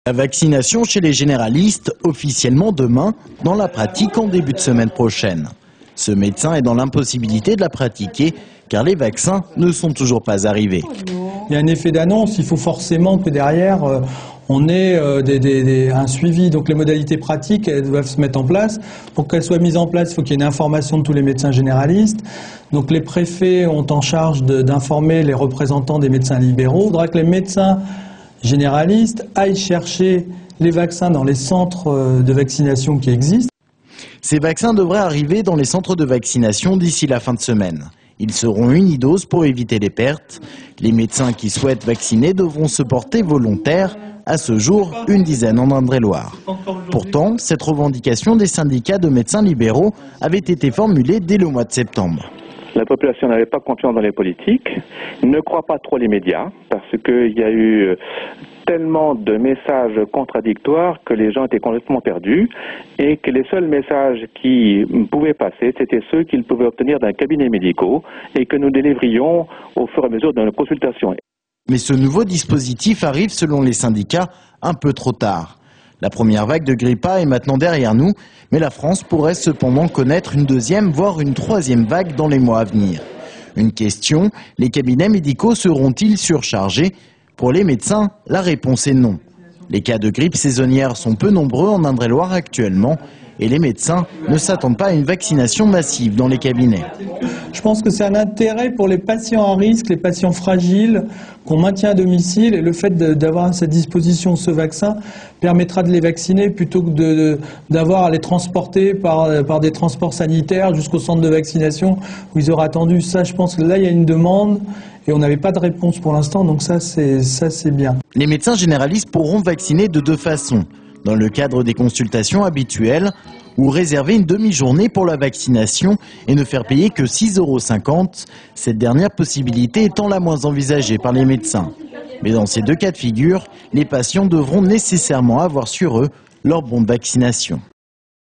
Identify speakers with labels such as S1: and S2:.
S1: La vaccination chez les généralistes officiellement demain, dans la pratique en début de semaine prochaine. Ce médecin est dans l'impossibilité de la pratiquer car les vaccins ne sont toujours pas arrivés.
S2: Il y a un effet d'annonce, il faut forcément que derrière on ait un suivi. Donc les modalités pratiques elles doivent se mettre en place. Pour qu'elles soient mises en place, il faut qu'il y ait une information de tous les médecins généralistes. Donc les préfets ont en charge d'informer les représentants des médecins libéraux. Il faudra que les médecins généralistes aillent chercher les vaccins dans les centres de vaccination qui existent.
S1: Ces vaccins devraient arriver dans les centres de vaccination d'ici la fin de semaine. Ils seront unidoses pour éviter les pertes. Les médecins qui souhaitent vacciner devront se porter volontaires. À ce jour, une dizaine en Indre-et-Loire. Pourtant, cette revendication des syndicats de médecins libéraux avait été formulée dès le mois de septembre.
S3: La population n'avait pas confiance dans les politiques, ne croit pas trop les médias, parce qu'il y a eu tellement de messages contradictoires que les gens étaient complètement perdus et que les seuls messages qui pouvaient passer, c'était ceux qu'ils pouvaient obtenir d'un cabinet médical et que nous délivrions au fur et à mesure de nos consultations.
S1: Mais ce nouveau dispositif arrive, selon les syndicats, un peu trop tard. La première vague de grippe A est maintenant derrière nous, mais la France pourrait cependant connaître une deuxième, voire une troisième vague dans les mois à venir. Une question, les cabinets médicaux seront-ils surchargés? Pour les médecins, la réponse est non. Les cas de grippe saisonnière sont peu nombreux en Indre-et-Loire actuellement, et les médecins ne s'attendent pas à une vaccination massive dans les cabinets.
S2: Je pense que c'est un intérêt pour les patients à risque, les patients fragiles, qu'on maintient à domicile, et le fait d'avoir à sa disposition ce vaccin permettra de les vacciner plutôt que d'avoir à les transporter par des transports sanitaires jusqu'au centre de vaccination où ils auraient attendu. Ça, je pense que là, il y a une demande et on n'avait pas de réponse pour l'instant, donc ça, c'est bien.
S1: Les médecins généralistes pourront vacciner de deux façons. Dans le cadre des consultations habituelles, ou réserver une demi-journée pour la vaccination et ne faire payer que 6,50 €, cette dernière possibilité étant la moins envisagée par les médecins. Mais dans ces deux cas de figure, les patients devront nécessairement avoir sur eux leur bon de vaccination.